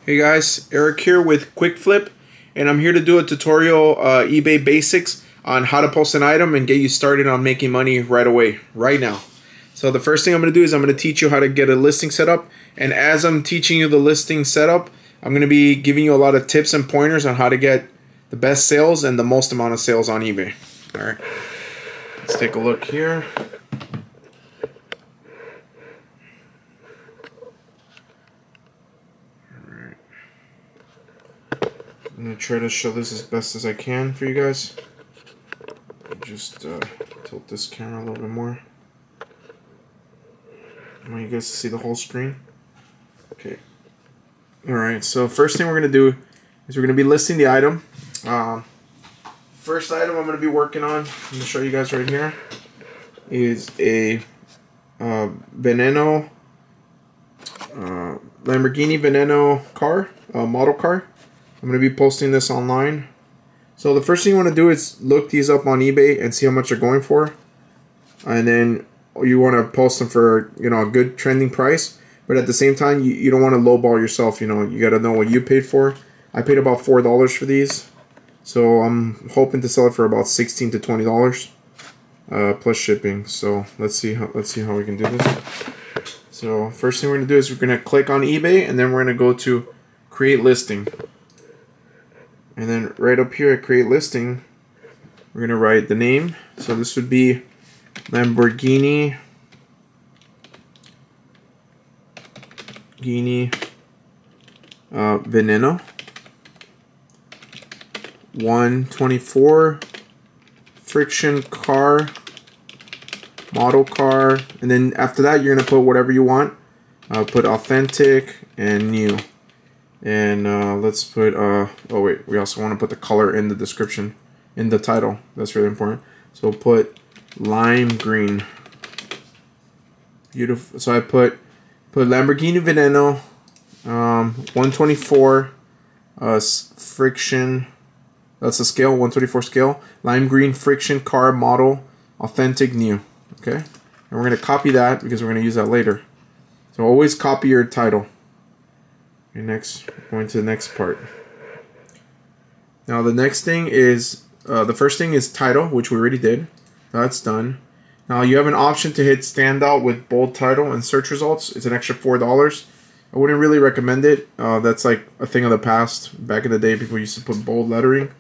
Hey guys, Eric here with Quick Flip, and I'm here to do a tutorial eBay basics on how to post an item and get you started on making money right away, right now. So the first thing I'm going to do is I'm going to teach you how to get a listing set up, and as I'm teaching you the listing setup, I'm going to be giving you a lot of tips and pointers on how to get the best sales and the most amount of sales on eBay. Alright, let's take a look here. I'm going to try to show this as best as I can for you guys. Just tilt this camera a little bit more. I want you guys to see the whole screen. Okay. Alright, so first thing we're going to do is we're going to be listing the item. First item I'm going to be working on, I'm going to show you guys right here, is a Veneno, Lamborghini Veneno car, model car. I'm going to be posting this online. So the first thing you want to do is look these up on eBay and see how much they're going for. And then you want to post them for, a good trending price. But at the same time, you don't want to lowball yourself. You got to know what you paid for. I paid about $4 for these. So I'm hoping to sell it for about $16 to $20 plus shipping. So let's see how we can do this. So first thing we're going to do is we're going to click on eBay, and then we're going to go to create listing. And then right up here at create listing, we're going to write the name. So this would be Lamborghini Veneno 124 friction car, model car, and then after that you're going to put whatever you want. Put authentic and new. And let's put, oh wait, we also want to put the color in the description, in the title. That's really important. So put lime green. Beautiful. So I put Lamborghini Veneno, 124 friction, that's the scale, 124 scale, lime green friction car model, authentic new. Okay? And we're going to copy that because we're going to use that later. So always copy your title. Next, going to the next part. Now the next thing is, the first thing is title, which we already did. That's done. Now you have an option to hit standout with bold title and search results. It's an extra $4. I wouldn't really recommend it. That's like a thing of the past. Back in the day, people used to put bold lettering,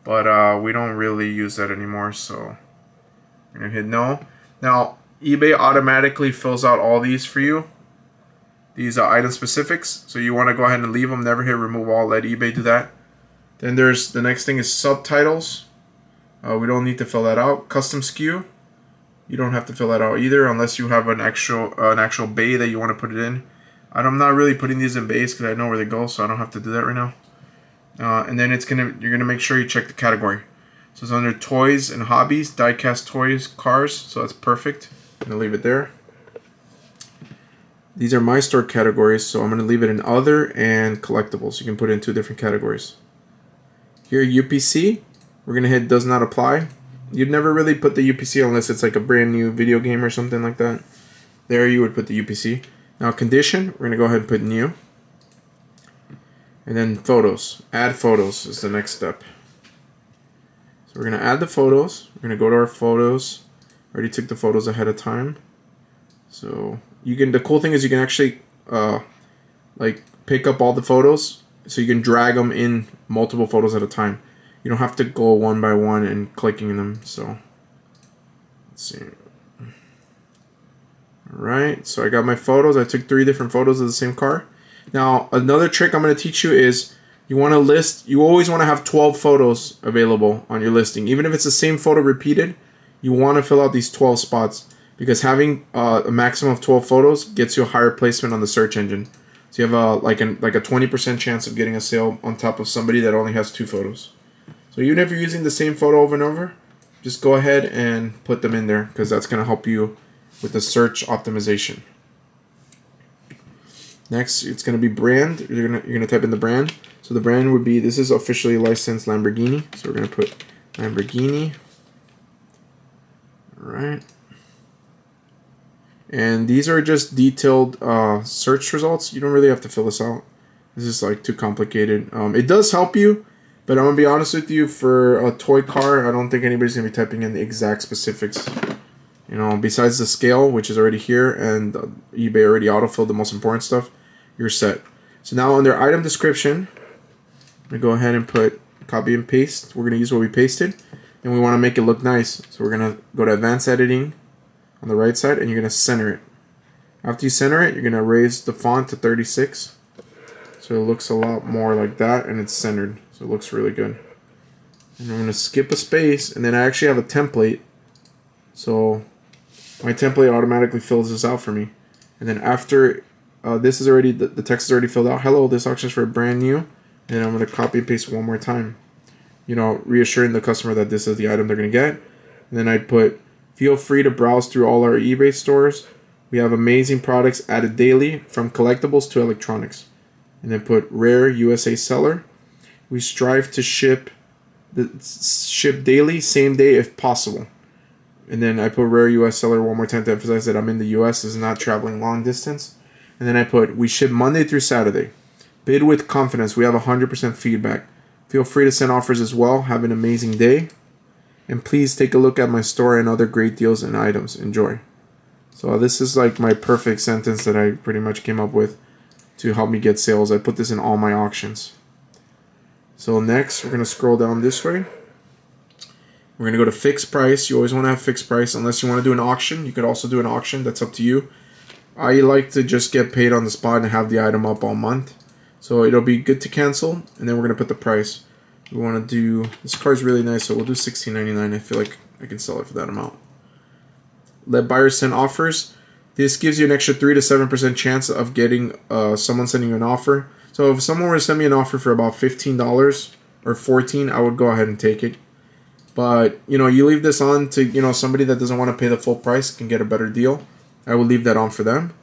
but we don't really use that anymore. So I'm gonna hit no. Now eBay automatically fills out all these for you. These are item specifics, so you want to go ahead and leave them. Never hit remove all. Let eBay do that. Then there's the next thing is subtitles. We don't need to fill that out. Custom SKU. You don't have to fill that out either, unless you have an actual bay that you want to put it in. I'm not really putting these in bays because I know where they go, so I don't have to do that right now. And then you're gonna make sure you check the category. So it's under toys and hobbies, die-cast toys, cars. So that's perfect. I'm gonna leave it there. These are my store categories, so I'm going to leave it in other and collectibles. You can put it in 2 different categories. Here, UPC, we're going to hit does not apply. You'd never really put the UPC unless it's like a brand new video game or something like that. There you would put the UPC. Now condition, we're going to go ahead and put new. And then photos. Add photos is the next step. So we're going to add the photos. We're going to go to our photos. Already took the photos ahead of time. So you can, the cool thing is you can actually like pick up all the photos, so you can drag them in multiple photos at a time. You don't have to go one by one and clicking them. So let's see. Alright, so I got my photos. I took 3 different photos of the same car. Now another trick I'm going to teach you is you want to list, you always want to have 12 photos available on your listing. Even if it's the same photo repeated, you want to fill out these 12 spots. Because having a maximum of 12 photos gets you a higher placement on the search engine. So you have like a 20% chance of getting a sale on top of somebody that only has 2 photos. So even if you're using the same photo over and over, just go ahead and put them in there, because that's going to help you with the search optimization. Next, it's going to be brand. You're gonna type in the brand. So the brand would be, this is officially licensed Lamborghini. So we're going to put Lamborghini. Alright. And these are just detailed search results. You don't really have to fill this out. This is like too complicated. It does help you, but I'm gonna be honest with you, for a toy car, I don't think anybody's gonna be typing in the exact specifics. You know, besides the scale, which is already here, and eBay already autofilled the most important stuff, you're set. So now under item description, I'm gonna go ahead and put copy and paste. We're gonna use what we pasted, and we want to make it look nice. So we're gonna go to advanced editing on the right side, and you're gonna center it. After you center it, you're gonna raise the font to 36, so it looks a lot more like that, and it's centered, so it looks really good. And I'm gonna skip a space, and then I actually have a template, so my template automatically fills this out for me. And then after this is already, the text is already filled out. Hello, this auction is for brand new. And I'm going to copy and paste one more time. You know, reassuring the customer that this is the item they're going to get. And then I put, feel free to browse through all our eBay stores. We have amazing products added daily, from collectibles to electronics. And then put rare USA seller. We strive to ship daily, same day if possible. And then I put rare US seller one more time to emphasize that I'm in the US, this is not traveling long distance. And then I put, we ship Monday through Saturday. Bid with confidence, we have 100% feedback. Feel free to send offers as well. Have an amazing day. And please take a look at my store and other great deals and items. Enjoy. So this is like my perfect sentence that I pretty much came up with to help me get sales. I put this in all my auctions. So next, we're going to scroll down this way. We're going to go to fixed price. You always want to have fixed price unless you want to do an auction. You could also do an auction. That's up to you. I like to just get paid on the spot and have the item up all month. So it'll be good to cancel. And then we're going to put the price. We want to do, this card's really nice, so we'll do $16.99. I feel like I can sell it for that amount. Let buyers send offers. This gives you an extra 3 to 7% chance of getting someone sending you an offer. So if someone were to send me an offer for about $15 or $14, I would go ahead and take it. But, you know, you leave this on to, you know, somebody that doesn't want to pay the full price can get a better deal. I will leave that on for them.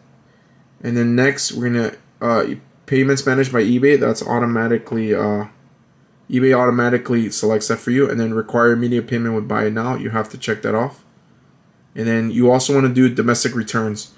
And then next, we're going to, payments managed by eBay. That's automatically, eBay automatically selects that for you. And then require immediate payment with buy now. You have to check that off. And then you also want to do domestic returns.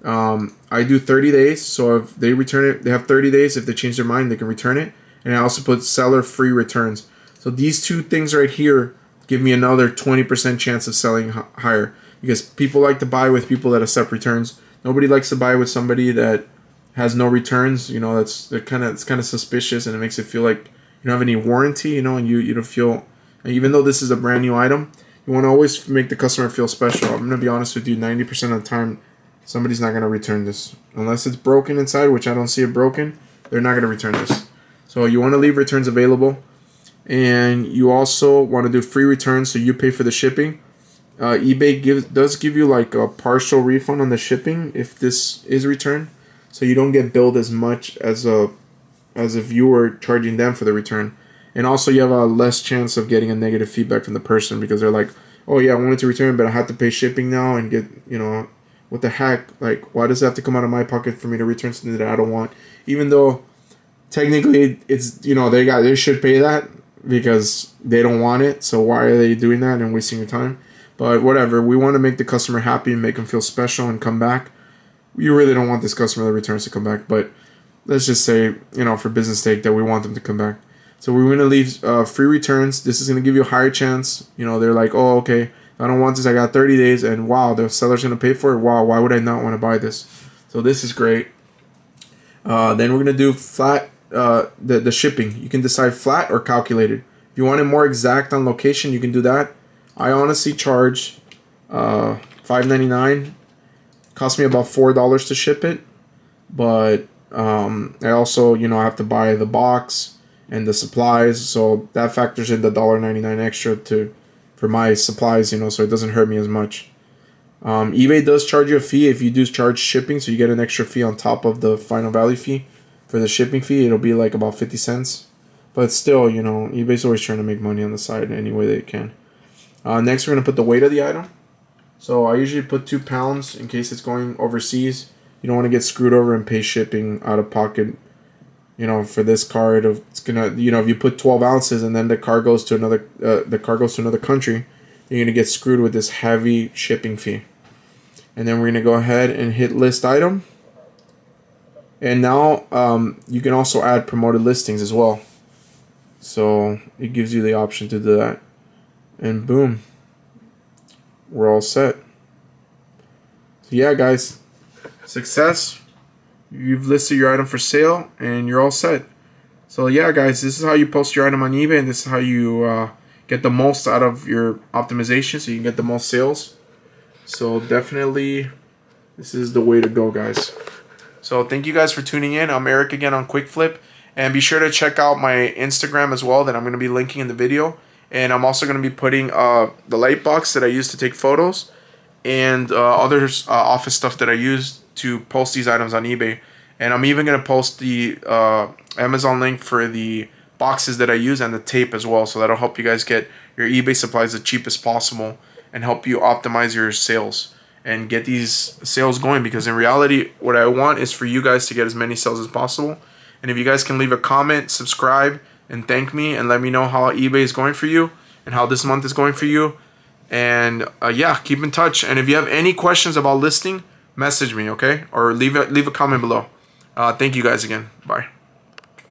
I do 30 days. So if they return it, they have 30 days. If they change their mind, they can return it. And I also put seller free returns. So these two things right here give me another 20% chance of selling higher, because people like to buy with people that accept returns. Nobody likes to buy with somebody that has no returns. You know, it's kind of suspicious, and it makes it feel like you don't have any warranty. You know, and you don't feel, even though this is a brand new item, you want to always make the customer feel special. I'm gonna be honest with you, 90% of the time, somebody's not gonna return this unless it's broken inside, which I don't see it broken. They're not gonna return this. So you want to leave returns available. And you also want to do free returns, so you pay for the shipping. eBay does give you like a partial refund on the shipping if this is returned, so you don't get billed as much as if you were charging them for the return. And also you have a less chance of getting a negative feedback from the person, because they're like, oh yeah, I wanted to return, but I had to pay shipping now and get, you know, what the heck? Like, why does it have to come out of my pocket for me to return something that I don't want? Even though technically it's, you know, they should pay that, because they don't want it. So why are they doing that and wasting your time? But whatever, we want to make the customer happy and make them feel special and come back. You really don't want this customer that returns to come back, but let's just say, you know, for business sake, that we want them to come back. So we're going to leave free returns. This is going to give you a higher chance. You know, they're like, oh, okay, I don't want this. I got 30 days, and wow, the seller's going to pay for it. Wow, why would I not want to buy this? So this is great. Then we're going to do flat. The shipping, you can decide flat or calculated. If you want it more exact on location, you can do that. I honestly charge $5.99. Cost me about $4 to ship it, but I also, you know, I have to buy the box and the supplies, so that factors in the $1.99 extra for my supplies, you know, so it doesn't hurt me as much. eBay does charge you a fee if you do charge shipping, so you get an extra fee on top of the final value fee. For the shipping fee, it'll be like about 50 cents. But still, you know, eBay's always trying to make money on the side any way they can. Next, we're going to put the weight of the item. So I usually put 2 pounds in case it's going overseas. You don't want to get screwed over and pay shipping out of pocket. You know, for this card, it's gonna, you know, if you put 12 ounces and then the car goes to another country, you're gonna get screwed with this heavy shipping fee. And then we're gonna go ahead and hit list item. And now you can also add promoted listings as well. So it gives you the option to do that. And boom, we're all set. So yeah, guys, success. You've listed your item for sale and you're all set. So yeah, guys, this is how you post your item on eBay, and this is how you get the most out of your optimization so you can get the most sales. So definitely, this is the way to go, guys. So thank you guys for tuning in. I'm Eric again on Quick Flip. And be sure to check out my Instagram as well that I'm going to be linking in the video. And I'm also going to be putting the light box that I use to take photos and other office stuff that I use to post these items on eBay. And I'm even going to post the Amazon link for the boxes that I use and the tape as well. So that'll help you guys get your eBay supplies the cheapest possible and help you optimize your sales and get these sales going. Because in reality, what I want is for you guys to get as many sales as possible. And if you guys can leave a comment, subscribe, and thank me, and let me know how eBay is going for you and how this month is going for you. And yeah, keep in touch. And if you have any questions about listing, message me, okay? Or leave a comment below. Thank you guys again. Bye.